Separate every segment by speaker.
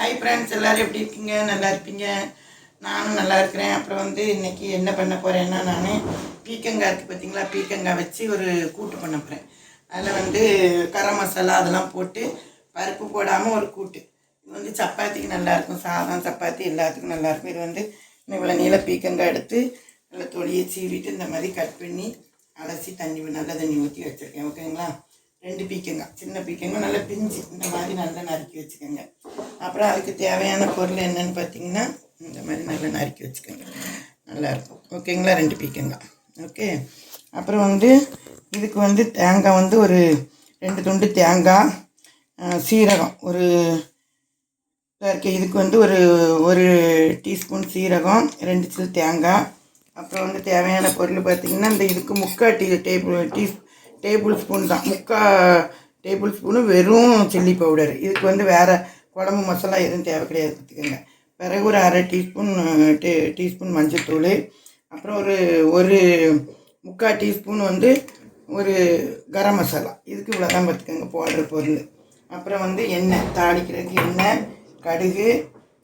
Speaker 1: Hi friends, எல்லோரும் எப்படி இருக்கீங்க? நல்லா இருப்பீங்க. நானும் நல்லா இருக்கிறேன். அப்புறம் இன்றைக்கி என்ன பண்ண போகிறேன்னா, நான் பீக்கங்காய் இருக்குது பார்த்தீங்களா, பீக்கங்காய் வச்சு ஒரு கூட்டு பண்ண போகிறேன். அதில் கரம் மசாலா அதெல்லாம் போட்டு பருப்பு போடாமல் ஒரு கூட்டு. இது சப்பாத்திக்கு நல்லாயிருக்கும், சாதம் சப்பாத்தி எல்லாத்துக்கும் நல்லாயிருக்கும். இது இவ்வளோ நீள பீக்கங்காய் எடுத்து நல்லா தொலியை சீவிட்டு இந்த மாதிரி கட் பண்ணி அலசி நல்ல தண்ணி ஊற்றி வச்சுருக்கேன். ஓகேங்களா? 2 பீக்கங்காய், சின்ன பீக்கங்காய் நல்லா பிஞ்சு இந்த மாதிரி நல்லா நறுக்கி வச்சுக்கோங்க. அப்புறம் அதுக்கு தேவையான பொருள் என்னென்னு பார்த்தீங்கன்னா, இந்த மாதிரி நல்லா நறுக்கி வச்சுக்கோங்க, நல்லாயிருக்கும். ஓகேங்களா? 2 பீக்கங்காய். ஓகே. அப்புறம் இதுக்கு தேங்காய் ஒரு 2 துண்டு தேங்காய், சீரகம் ஒரு இதுக்கு ஒரு டீஸ்பூன் சீரகம், 2 சில்லு தேங்காய். அப்புறம் தேவையான பொருள் பார்த்திங்கன்னா, இந்த இதுக்கு 3/4 டேபிள் ஸ்பூன் தான், 3/4 டேபிள் ஸ்பூனு வெறும் சில்லி பவுடர். இதுக்கு வேறு குழம்பு மசாலா எதுவும் தேவை கிடையாது, பார்த்துக்கோங்க. பிறகு ஒரு 1/2 டீஸ்பூன் மஞ்சள்தூள். அப்புறம் ஒரு 3/4 டீஸ்பூன் ஒரு கரம் மசாலா. இதுக்கு இவ்வளோ தான் பார்த்துக்கோங்க போடுற பொருள். அப்புறம் எண்ணெய், தாளிக்கிறதுக்கு எண்ணெய், கடுகு,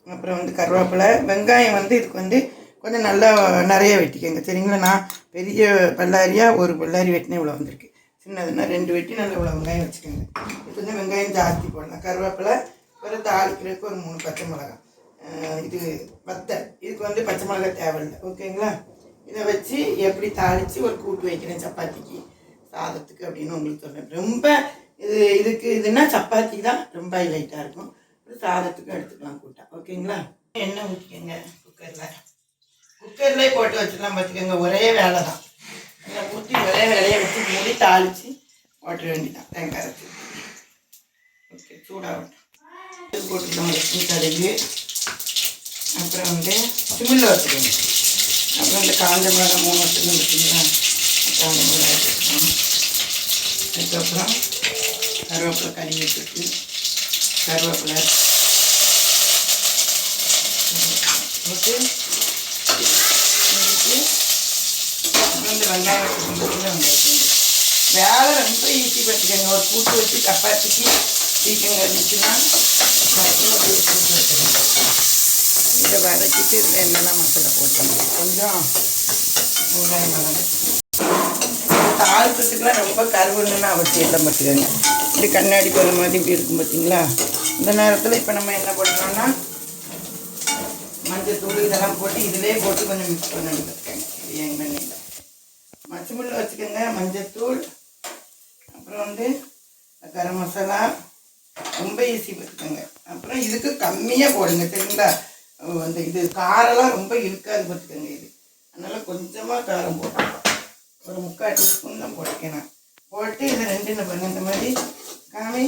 Speaker 1: அப்புறம் கருவேப்பிலை, வெங்காயம். இதுக்கு கொஞ்சம் நல்லா நிறைய வெட்டிக்கோங்க, சரிங்களா? நான் பெரிய பல்லாரியாக ஒரு பல்லாரி வெட்டினே இவ்வளோ வந்திருக்கு. சின்னதுன்னா 2 வெட்டி நல்லா இவ்வளோ வெங்காயம் வச்சுக்கோங்க. இது வெங்காயம் ஜாஸ்தி போடலாம். கருவேப்பிலை, அப்புறம் தாளிக்கிறதுக்கு ஒரு 3 பச்சை மிளகாய். இது வத்தல். இதுக்கு பச்சை மிளகாய் தேவையில்லை. ஓகேங்களா? இதை வச்சு எப்படி தாளித்து ஒரு கூட்டு வைக்கிறேன் சப்பாத்திக்கு சாதத்துக்கு அப்படின்னு உங்களுக்கு சொல்கிறேன். ரொம்ப இதுன்னா சப்பாத்தி தான் ரொம்ப ஹைலைட்டாக இருக்கும். சாதத்துக்கும் எடுத்துக்கலாம் கூட்டா. ஓகேங்களா? எண்ணெய் ஊற்றிக்கோங்க. குக்கர்லேயே போட்டு வச்சுக்கலாம், பார்த்துக்கோங்க. ஒரே வேலை தான். எண்ணெய் ஊற்றி ஒரே வேலையை வச்சு மூடி தாளித்து போட்டுற வேண்டியதான், தேங்காய் வச்சு. ஓகே, சூடாகட்டும். போட்டுக்கலாம் கடுகு. அப்புறம் சிம்மில் வச்சுக்கோங்க. அப்புறம் காஞ்ச மிளகாய் 3 வச்சுக்கணும், பார்த்தீங்களா? காஞ்ச மிளகாய் வச்சுக்கணும். அதுக்கப்புறம் கருவேப்பிலை கறி வச்சுட்டு கருவேப்பிலை போட்டு இந்த வெங்காயம் வச்சுக்கோங்க. வேலை ரொம்ப ஈஸி, பார்த்துக்கோங்க. ஒரு கூட்டு வச்சு சப்பாத்திக்கு பீக்கங்காய் இருந்துச்சுன்னா கூட்டு வச்சுக்கோங்க. இதை வதக்கிட்டு இதில் என்னெல்லாம் மசாலா போட்டுக்கோங்க. கொஞ்சம் வெங்காயம் மிளகு. தாளிக்கிறதுக்குலாம் ரொம்ப கருவுன்னு அவசியம் இல்லை, பார்த்துக்கோங்க. இப்படி கண்ணாடி போகிற மாதிரி இப்படி இருக்கும், பார்த்தீங்களா? இந்த நேரத்தில் இப்போ நம்ம என்ன பண்ணுறோம்னா, மஞ்சள் தூள் இதெல்லாம் போட்டு இதிலே போட்டு கொஞ்சம் மிக்ஸ் பண்ணி பார்த்துக்கோங்க. இது எண்ணெயில் மச்சமுள்ள வச்சுக்கோங்க. மஞ்சத்தூள், அப்புறம் கரம் மசாலா, ரொம்ப ஈஸி, பார்த்துக்கோங்க. அப்புறம் இதுக்கு கம்மியாக போடுங்க, சரிங்களா? இது காரெல்லாம் ரொம்ப இருக்காது, பார்த்துக்கோங்க. இது அதனால் கொஞ்சமாக காரம் போட்டு ஒரு 3/4 டீஸ்பூன் தான் போட்டுக்கேன். போட்டு இதை 2 பாருங்கள், இந்த மாதிரி காமி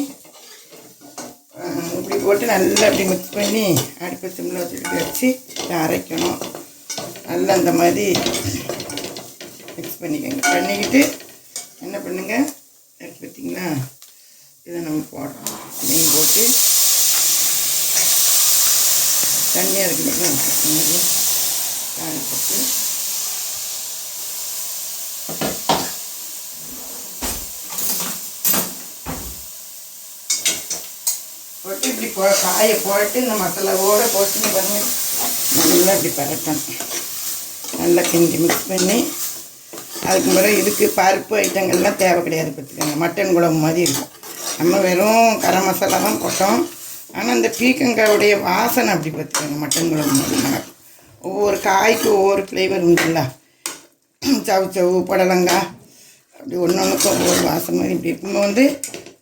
Speaker 1: இப்படி போட்டு நல்லா அப்படி மிக்ஸ் பண்ணி அடுப்பு சிம்மில் வச்சு இதை அரைக்கணும். நல்லா இந்த மாதிரி மிக்ஸ் பண்ணிக்கோங்க. பண்ணிக்கிட்டு என்ன பண்ணுங்க, பார்த்தீங்களா? இதை நம்ம போடுறோம். இதையும் போட்டு தண்ணியாக இருக்கு மட்டும் தாளிப்பட்டு போட்டு இப்படி காயை போட்டு இந்த மசாலாவோடு போட்டு பாருங்க, நல்லா இப்படி பரட்டணும். நல்லா கிண்டி மிக்ஸ் பண்ணி அதுக்கு பிறகு இதுக்கு பருப்பு ஐட்டங்கள்லாம் தேவை கிடையாது, பார்த்துக்கோங்க. மட்டன் குழம்பு மாதிரி இருக்கும். நம்ம வெறும் கரம் மசாலா தான் போட்டோம். ஆனால் இந்த பீக்கங்காயுடைய வாசனை அப்படி, பார்த்துக்கோங்க, மட்டன் குழம்பு மாதிரி நடக்கும். ஒவ்வொரு காய்க்கு ஒவ்வொரு ஃப்ளேவர் உண்டுல்ல. சவு புடலங்காய் அப்படி ஒன்றுக்கும் ஒவ்வொரு வாசனை மாதிரி இப்படி இருக்கும்போது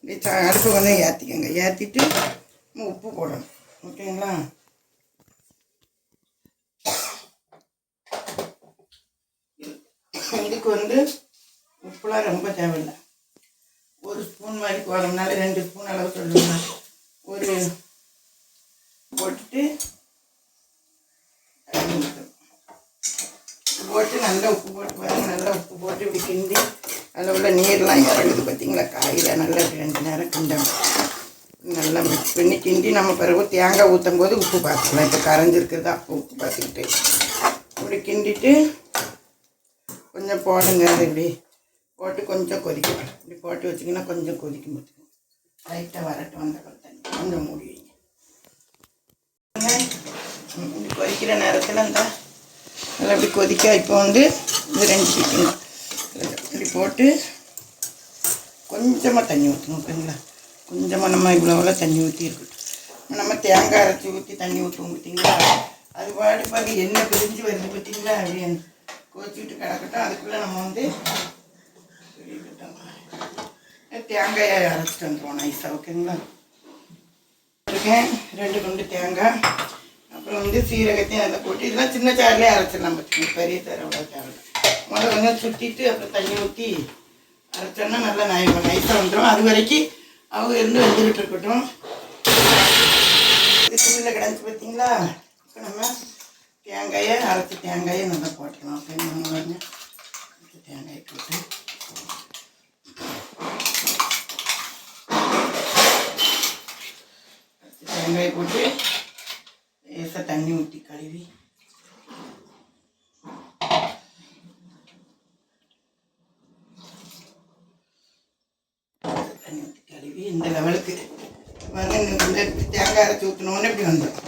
Speaker 1: இப்படி அடுப்பு ஏற்றிக்கோங்க. ஏற்றிட்டு உப்பு போடணும். ஓகேங்களா? இதுக்கு உப்புலாம் ரொம்ப தேவையில்லை. 1 ஸ்பூன் மாதிரி போடுறதுனால 2 ஸ்பூன் அளவு சொல்லுங்க. ஒரு போட்டுட்டு நல்லா உப்பு போட்டு பாருங்க. நல்லா உப்பு போட்டு இப்படி கிண்டி அதில் உள்ள நீர்லாம் இறங்குது, பார்த்தீங்களா? காயில் நல்லா 2 நேரம் கிண்டணும். நல்லா மிக்ஸ் பண்ணி கிண்டி நம்ம பிறகு தேங்காய் ஊற்றும் போது உப்பு பார்த்துக்கலாம். இப்போ கரைஞ்சிருக்குது, அப்போ உப்பு பார்த்துக்கிட்டு இப்படி கிண்டிட்டு கொஞ்சம் போடுங்க. அது இப்படி போட்டு கொஞ்சம் கொதிக்கும். இப்படி போட்டு வச்சிங்கன்னா கொஞ்சம் கொதிக்கும், பார்த்துக்கோங்க. லைட்டாக வரட்டும், வந்த தண்ணி கொஞ்சம் மூடி வைங்க. கொதிக்கிற நேரத்தில் அந்த நல்லா அப்படி கொதிக்க இப்போ வந்து இது 2 பீக்கங்காய் இப்படி போட்டு கொஞ்சமாக தண்ணி ஊற்றணும். ஓகேங்களா? கொஞ்சமாக நம்ம இவ்வளோ தண்ணி ஊற்றி இருக்கட்டும். நம்ம தேங்காய் அரைச்சி ஊற்றி தண்ணி ஊற்றுவோம் பார்த்தீங்களா, அது பாடி பார்க்க எண்ணெய் பிரிஞ்சு வருது பார்த்தீங்களா, அப்படியே கொதிச்சுட்டு கிடக்கட்டும். அதுக்குள்ளே நம்ம வந்து தேங்காயை அரைச்சிட்டு வந்துடுவோம் நைஸாக. ஓகேங்களா? இருக்கேன் 2 குண்டு தேங்காய், அப்புறம் வந்து சீரகத்தையும் அதில் போட்டு இதெல்லாம் சின்ன சாரிலே அரைச்சிடலாம் பார்த்தீங்கன்னா, பெரிய சார் அவ்வளோ தேவை. முதல்ல கொஞ்சம் சுற்றிட்டு அப்புறம் தண்ணி ஊற்றி அரைச்சோன்னா நல்லா நைஸாக வந்துடும். அது வரைக்கும் அவங்க இருந்து வந்துக்கிட்டு இருக்கட்டும். இது சின்னில் கிடச்சி பார்த்தீங்களா, இப்போ நம்ம தேங்காயை அரைச்சி தேங்காயை நல்லா போட்டுக்கலாம். ஓகேங்க? தேங்காயை போட்டு தேங்காயை போட்டு லேசாக தண்ணி ஊற்றி கழுவி இந்த லெவலுக்கு இந்த தேங்காய் அரைச்சி ஊற்றினோன்னு இப்படி வந்துடும்.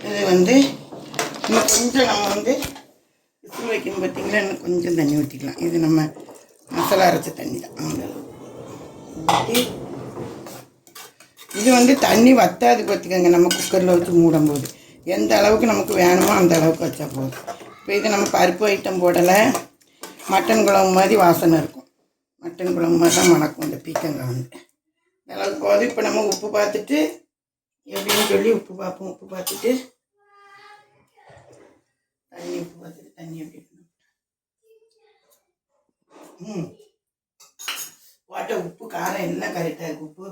Speaker 1: இது வந்து இன்னும் கொஞ்சம் நம்ம வந்து விசில் வைக்கணும் பார்த்தீங்களா, இன்னும் கொஞ்சம் தண்ணி ஊற்றிக்கலாம். இது நம்ம மசாலா அரைச்ச தண்ணி தான். ஊற்றி இது வந்து தண்ணி வற்றாது பார்த்துக்கோங்க. நம்ம குக்கரில் வச்சு மூடும்போது எந்த அளவுக்கு நமக்கு வேணுமோ அந்த அளவுக்கு வச்சா போதும். இப்போ இது நம்ம பருப்பு ஐட்டம் போடலை, மட்டன் குழம்பு மாதிரி வாசனை இருக்கும். மட்டன் குழம்பு மாதிரி தான் மணக்கும் இந்த பீக்கங்காய் வந்து. இந்த அளவுக்கு போதும். இப்போ நம்ம உப்பு பார்த்துட்டு எப்படின்னு சொல்லி உப்பு பார்ப்போம். உப்பு பார்த்துட்டு தண்ணி எப்படி போட்ட உப்பு காரம் எல்லாம் கரெக்டாக இருக்குது.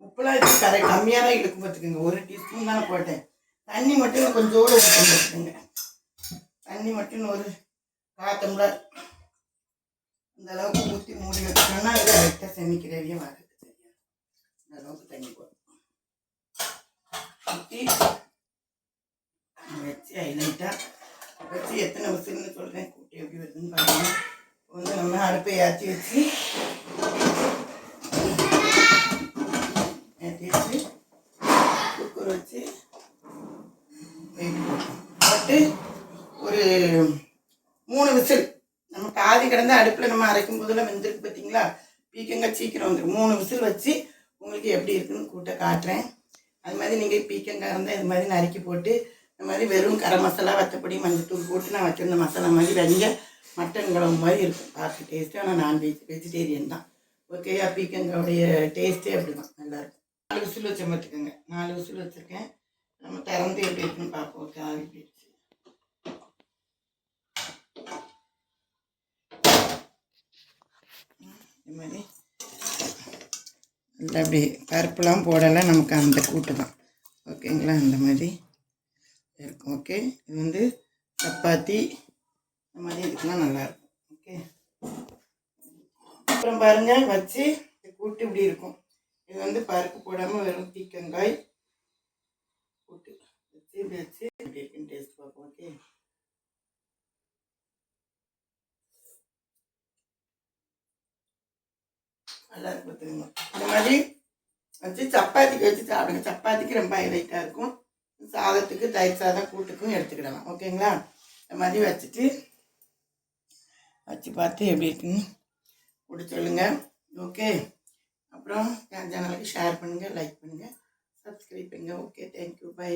Speaker 1: உப்புலாம் இது கம்மியாக தான் இழுக்கும் பார்த்துக்குங்க. 1 டீஸ்பூன் தானே போட்டேன். தண்ணி மட்டும் கொஞ்சோடு ஊற்றி பார்த்துக்குங்க. தண்ணி மட்டும் ஒரு 1/4 டம்ளர் இந்த அளவுக்கு ஊற்றி மூடி வச்சோம்னா இது கரெக்டாக செமிக்கிறவே வராது. சரியா? இந்த அளவுக்கு தண்ணி போடும் ஊற்றி வச்சு ஹைலைட்டாக வச்சு எத்தனை விசில்னு சொல்கிறேன், கூட்டி எப்படி வருதுன்னு பாருங்கள். வந்து நம்ம அடுப்பை ஏற்றி வச்சு குக்கர் வச்சு போட்டு ஒரு 3 விசில் நம்ம காதி கிடந்த அடுப்பில் நம்ம அரைக்கும் போதெல்லாம் வெந்திருக்கு பார்த்தீங்களா, பீக்கங்காய் சீக்கிரம் வந்துடும். 3 விசில் வச்சு உங்களுக்கு எப்படி இருக்குன்னு கூட்ட காட்டுறேன். அது மாதிரி நீங்கள் பீக்கங்காய் இருந்தால் இது மாதிரி நறுக்கி போட்டு இந்த மாதிரி வெறும் கரம் மசாலா, வத்தப்பொடி, மஞ்சத்தூள் போட்டு நான் வச்சுருந்த மசாலா மாதிரி வெஞ்ச மட்டன் குழம்பு மாதிரி இருக்கும். பார்த்து டேஸ்ட்டு. ஆனால் வெஜிடேரியன் தான். ஓகேயா? பீக்கங்காவுடைய டேஸ்ட்டே அப்படி தான், நல்லாயிருக்கும். 4 விசில் வச்ச பார்த்துக்கோங்க. 4 விசில் வச்சுருக்கேன். நம்ம திறந்து எப்படி இருக்குன்னு பார்ப்போம். ஓகே, ஆவி போயிடுச்சு. இது மாதிரி இல்லை அப்படி பருப்புலாம் போடலை, நமக்கு அந்த கூட்டு தான். ஓகேங்களா? அந்த மாதிரி இருக்கும். ஓகே, இது வந்து சப்பாத்தி இந்த மாதிரி இதுக்கெலாம் நல்லாயிருக்கும். ஓகே, அப்புறம் பாருங்கள் வச்சு கூட்டு இப்படி இருக்கும். இது வந்து பருப்பு போடாமல் வெறும் பீக்கங்காய் கூட்டு வச்சு இப்படி வச்சு இப்படி இருக்குன்னு டேஸ்ட் பார்ப்போம். ஓகே, நல்லா இருக்கு பார்த்துக்கோங்க. இந்த மாதிரி வச்சு சப்பாத்திக்கு வச்சு சாப்பிடுங்க. சப்பாத்திக்கு ரொம்ப ஹைலைட்டாக இருக்கும். சாதத்துக்கு, தயிர் சாதம், கூட்டுக்கும் எடுத்துக்கிடலாம். ஓகேங்களா? இந்த மாதிரி வச்சுட்டு வச்சு பார்த்து எப்படி இருக்குன்னு கூட சொல்லுங்கள். ஓகே, அப்புறம் என் சேனலுக்கு ஷேர் பண்ணுங்கள், லைக் பண்ணுங்கள், சப்ஸ்கிரைப் பண்ணுங்கள். Okay, thank you, by.